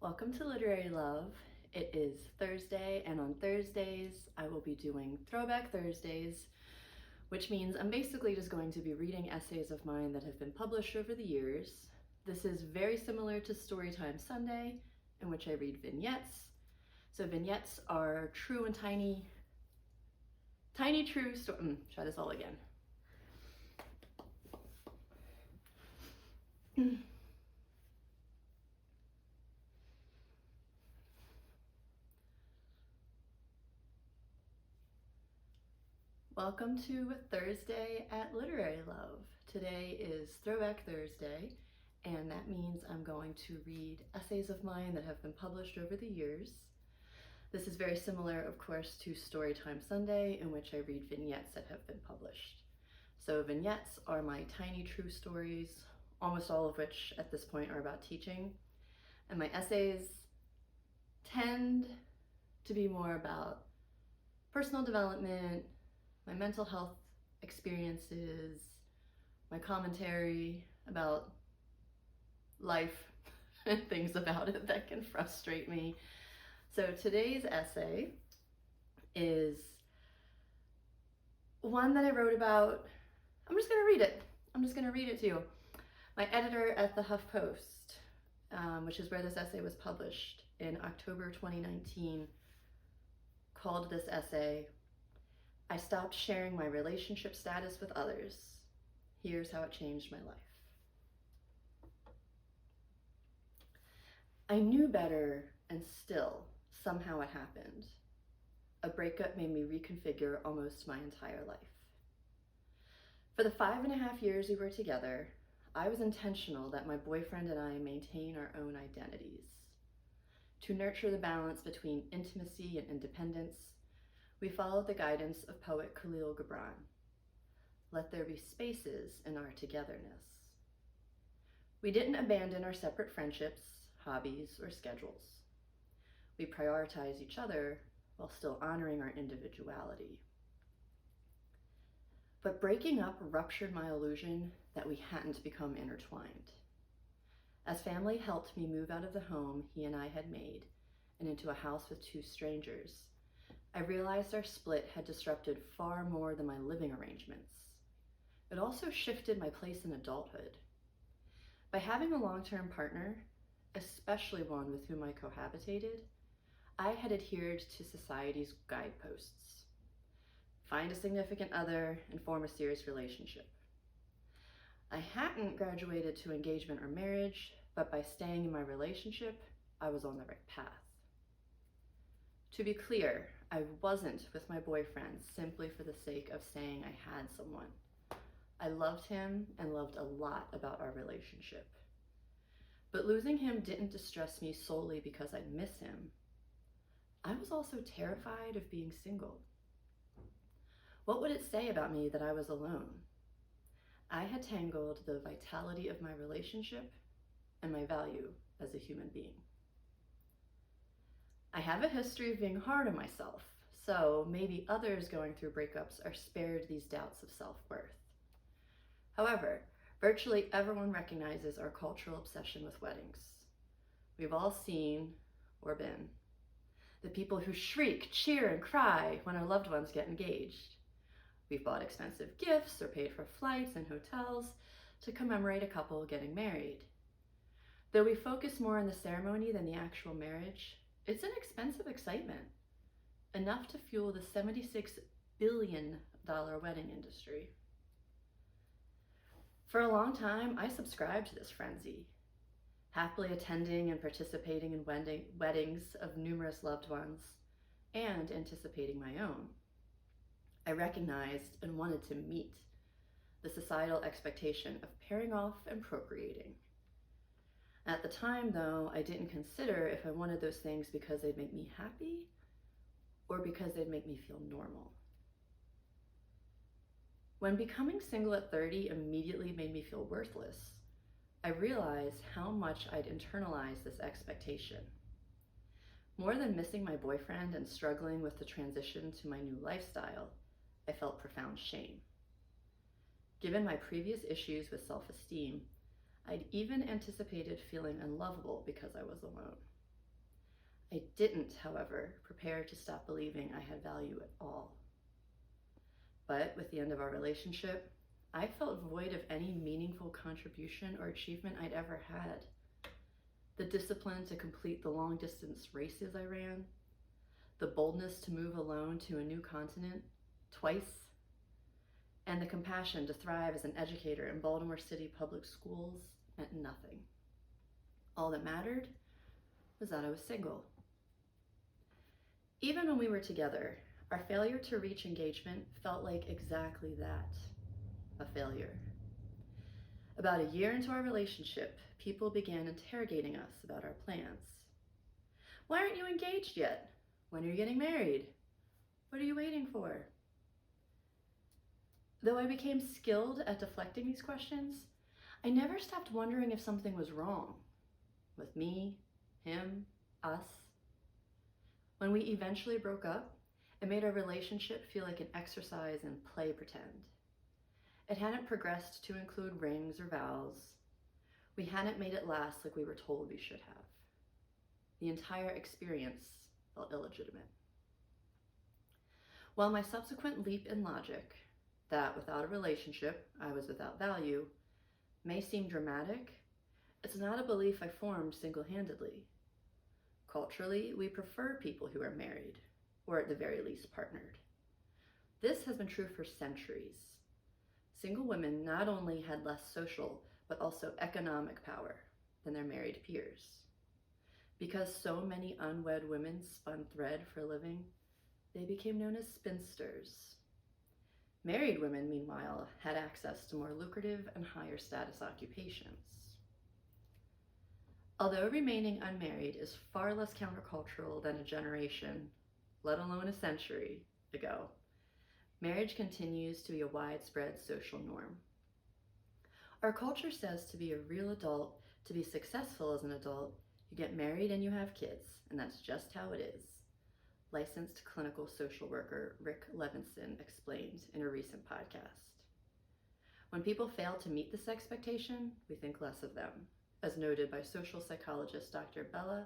Welcome to Literary Love. It is Thursday, and on Thursdays I will be doing Throwback Thursdays, which means I'm basically just going to be reading essays of mine that have been published over the years. This is very similar to Storytime Sunday, in which I read vignettes. So vignettes are true and tiny true story. Try this all again. Welcome to Thursday at Literary Love. Today is Throwback Thursday, and that means I'm going to read essays of mine that have been published over the years. This is very similar, of course, to Storytime Sunday, in which I read vignettes that have been published. So vignettes are my tiny true stories, almost all of which at this point are about teaching. And my essays tend to be more about personal development, my mental health experiences, my commentary about life and things about it that can frustrate me. So today's essay is one that I wrote about. I'm just going to read it. I'm just going to read it to you. My editor at the HuffPost, which is where this essay was published in October 2019, called this essay, "I stopped sharing my relationship status with others. Here's how it changed my life." I knew better, and still, somehow it happened. A breakup made me reconfigure almost my entire life. For the 5.5 years we were together, I was intentional that my boyfriend and I maintain our own identities. To nurture the balance between intimacy and independence, we followed the guidance of poet Khalil Gibran. Let there be spaces in our togetherness. We didn't abandon our separate friendships, hobbies, or schedules. We prioritized each other while still honoring our individuality. But breaking up ruptured my illusion that we hadn't become intertwined. As family helped me move out of the home he and I had made and into a house with two strangers, I realized our split had disrupted far more than my living arrangements. It also shifted my place in adulthood. By having a long-term partner, especially one with whom I cohabitated, I had adhered to society's guideposts. Find a significant other and form a serious relationship. I hadn't graduated to engagement or marriage, but by staying in my relationship, I was on the right path. To be clear, I wasn't with my boyfriend simply for the sake of saying I had someone. I loved him and loved a lot about our relationship. But losing him didn't distress me solely because I miss him. I was also terrified of being single. What would it say about me that I was alone? I had tangled the vitality of my relationship and my value as a human being. I have a history of being hard on myself, so maybe others going through breakups are spared these doubts of self-worth. However, virtually everyone recognizes our cultural obsession with weddings. We've all seen, or been, the people who shriek, cheer, and cry when our loved ones get engaged. We've bought expensive gifts or paid for flights and hotels to commemorate a couple getting married. Though we focus more on the ceremony than the actual marriage, it's an expensive excitement, enough to fuel the $76 billion wedding industry. For a long time, I subscribed to this frenzy, happily attending and participating in weddings of numerous loved ones and anticipating my own. I recognized and wanted to meet the societal expectation of pairing off and procreating. At the time, though, I didn't consider if I wanted those things because they'd make me happy or because they'd make me feel normal. When becoming single at 30 immediately made me feel worthless, I realized how much I'd internalized this expectation. More than missing my boyfriend and struggling with the transition to my new lifestyle, I felt profound shame. Given my previous issues with self-esteem, I'd even anticipated feeling unlovable because I was alone. I didn't, however, prepare to stop believing I had value at all. But with the end of our relationship, I felt void of any meaningful contribution or achievement I'd ever had. The discipline to complete the long-distance races I ran, the boldness to move alone to a new continent twice, and the compassion to thrive as an educator in Baltimore City public schools meant nothing. All that mattered was that I was single. Even when we were together, our failure to reach engagement felt like exactly that, a failure. About a year into our relationship, people began interrogating us about our plans. Why aren't you engaged yet? When are you getting married? What are you waiting for? Though I became skilled at deflecting these questions, I never stopped wondering if something was wrong with me, him, us. When we eventually broke up, it made our relationship feel like an exercise in play pretend. It hadn't progressed to include rings or vows. We hadn't made it last like we were told we should have. The entire experience felt illegitimate. While my subsequent leap in logic, that without a relationship I was without value, may seem dramatic, it's not a belief I formed single-handedly. Culturally, we prefer people who are married, or at the very least partnered. This has been true for centuries. Single women not only had less social, but also economic power than their married peers. Because so many unwed women spun thread for a living, they became known as spinsters. Married women, meanwhile, had access to more lucrative and higher status occupations. Although remaining unmarried is far less countercultural than a generation, let alone a century, ago, marriage continues to be a widespread social norm. Our culture says to be a real adult, to be successful as an adult, you get married and you have kids, and that's just how it is. Licensed clinical social worker Rick Levinson explained in a recent podcast. When people fail to meet this expectation, we think less of them, as noted by social psychologist Dr. Bella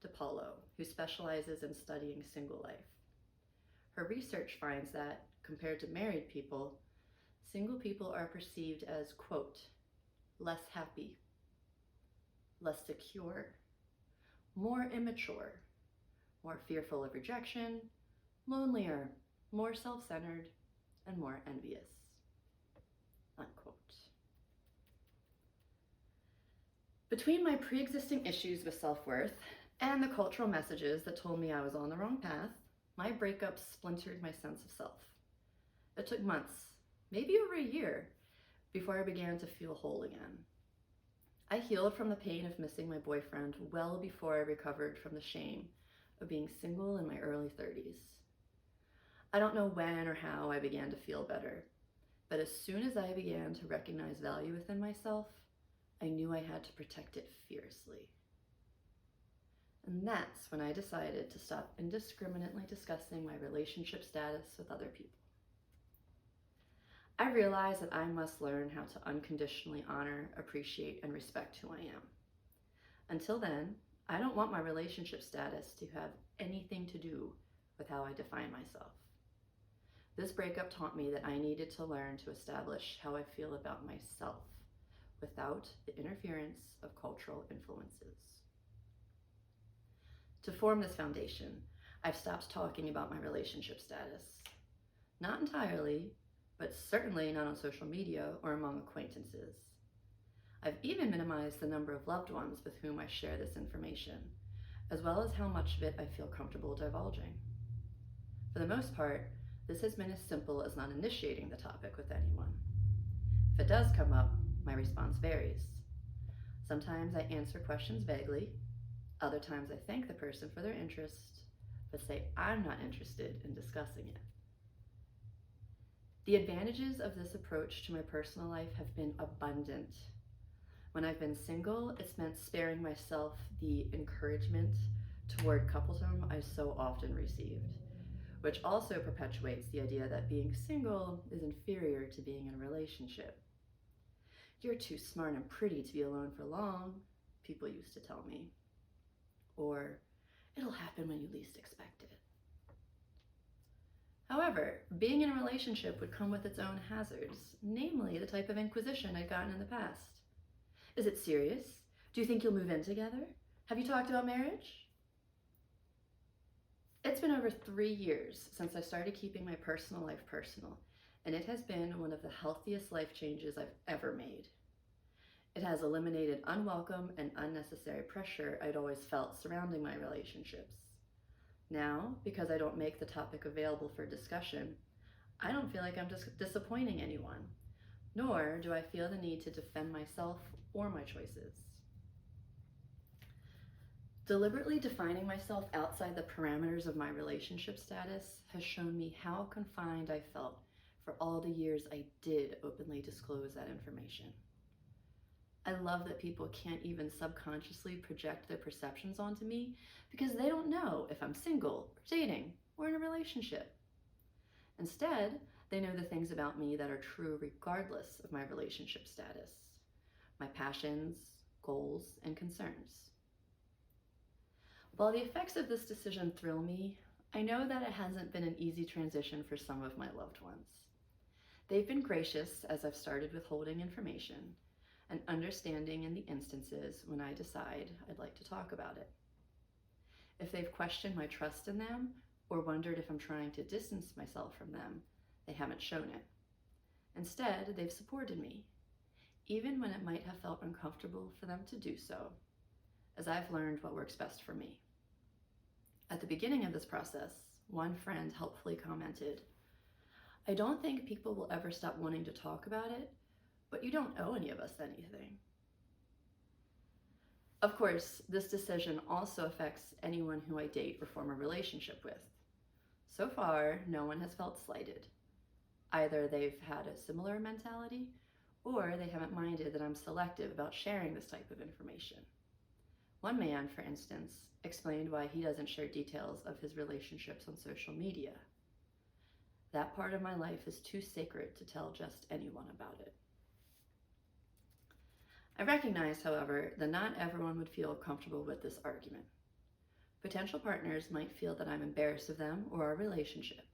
DePaulo, who specializes in studying single life. Her research finds that, compared to married people, single people are perceived as, quote, less happy, less secure, more immature, more fearful of rejection, lonelier, more self-centered, and more envious, unquote. Between my pre-existing issues with self-worth and the cultural messages that told me I was on the wrong path, my breakup splintered my sense of self. It took months, maybe over a year, before I began to feel whole again. I healed from the pain of missing my boyfriend well before I recovered from the shame of being single in my early 30s. I don't know when or how I began to feel better, but as soon as I began to recognize value within myself, I knew I had to protect it fiercely. And that's when I decided to stop indiscriminately discussing my relationship status with other people. I realized that I must learn how to unconditionally honor, appreciate, and respect who I am. Until then, I don't want my relationship status to have anything to do with how I define myself. This breakup taught me that I needed to learn to establish how I feel about myself without the interference of cultural influences. To form this foundation, I've stopped talking about my relationship status. Not entirely, but certainly not on social media or among acquaintances. I've even minimized the number of loved ones with whom I share this information, as well as how much of it I feel comfortable divulging. For the most part, this has been as simple as not initiating the topic with anyone. If it does come up, my response varies. Sometimes I answer questions vaguely. Other times I thank the person for their interest, but say I'm not interested in discussing it. The advantages of this approach to my personal life have been abundant. When I've been single, it's meant sparing myself the encouragement toward coupledom I so often received, which also perpetuates the idea that being single is inferior to being in a relationship. You're too smart and pretty to be alone for long, people used to tell me. Or, It'll happen when you least expect it. However, being in a relationship would come with its own hazards, namely the type of inquisition I'd gotten in the past. Is it serious? Do you think you'll move in together? Have you talked about marriage? It's been over 3 years since I started keeping my personal life personal, and it has been one of the healthiest life changes I've ever made. It has eliminated unwelcome and unnecessary pressure I'd always felt surrounding my relationships. Now, because I don't make the topic available for discussion, I don't feel like I'm disappointing anyone, nor do I feel the need to defend myself or my choices. Deliberately defining myself outside the parameters of my relationship status has shown me how confined I felt for all the years I did openly disclose that information. I love that people can't even subconsciously project their perceptions onto me because they don't know if I'm single, or dating, or in a relationship. Instead, they know the things about me that are true regardless of my relationship status, my passions, goals, and concerns. While the effects of this decision thrill me, I know that it hasn't been an easy transition for some of my loved ones. They've been gracious as I've started withholding information and understanding in the instances when I decide I'd like to talk about it. If they've questioned my trust in them or wondered if I'm trying to distance myself from them, they haven't shown it. Instead, they've supported me, even when it might have felt uncomfortable for them to do so, as I've learned what works best for me. At the beginning of this process, one friend helpfully commented, "I don't think people will ever stop wanting to talk about it, but you don't owe any of us anything." Of course, this decision also affects anyone who I date or form a relationship with. So far, no one has felt slighted. Either they've had a similar mentality, or they haven't minded that I'm selective about sharing this type of information. One man, for instance, explained why he doesn't share details of his relationships on social media. That part of my life is too sacred to tell just anyone about it. I recognize, however, that not everyone would feel comfortable with this argument. Potential partners might feel that I'm embarrassed of them or our relationship.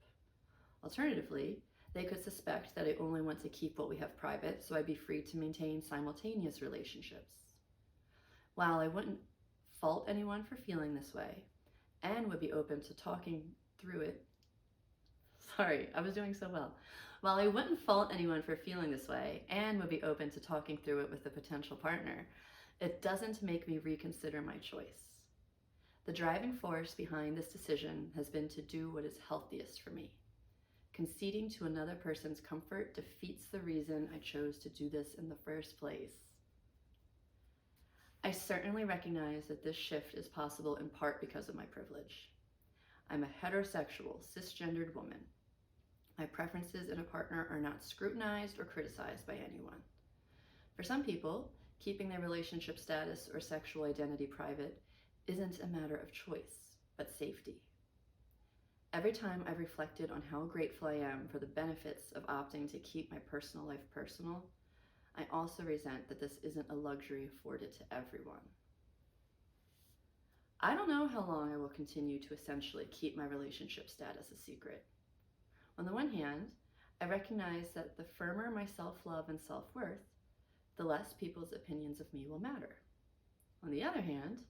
Alternatively, they could suspect that I only want to keep what we have private so I'd be free to maintain simultaneous relationships. While I wouldn't fault anyone for feeling this way and would be open to talking through it, While I wouldn't fault anyone for feeling this way and would be open to talking through it with a potential partner, it doesn't make me reconsider my choice. The driving force behind this decision has been to do what is healthiest for me. Conceding to another person's comfort defeats the reason I chose to do this in the first place. I certainly recognize that this shift is possible in part because of my privilege. I'm a heterosexual, cisgendered woman. My preferences in a partner are not scrutinized or criticized by anyone. For some people, keeping their relationship status or sexual identity private isn't a matter of choice, but safety. Every time I've reflected on how grateful I am for the benefits of opting to keep my personal life personal, I also resent that this isn't a luxury afforded to everyone. I don't know how long I will continue to essentially keep my relationship status a secret. On the one hand, I recognize that the firmer my self-love and self-worth, the less people's opinions of me will matter. On the other hand,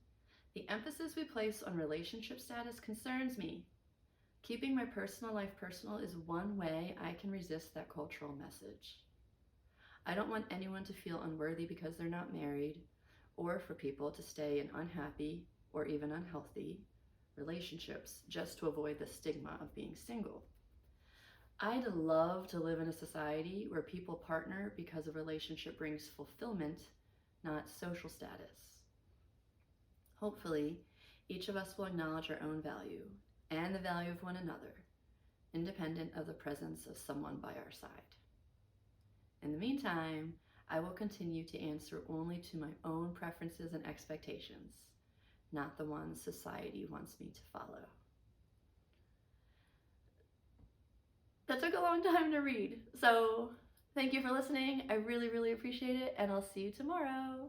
the emphasis we place on relationship status concerns me. Keeping my personal life personal is one way I can resist that cultural message. I don't want anyone to feel unworthy because they're not married, or for people to stay in unhappy or even unhealthy relationships just to avoid the stigma of being single. I'd love to live in a society where people partner because a relationship brings fulfillment, not social status. Hopefully, each of us will acknowledge our own value and the value of one another, independent of the presence of someone by our side. In the meantime, I will continue to answer only to my own preferences and expectations, not the ones society wants me to follow. That took a long time to read, so thank you for listening. I really, really appreciate it, and I'll see you tomorrow.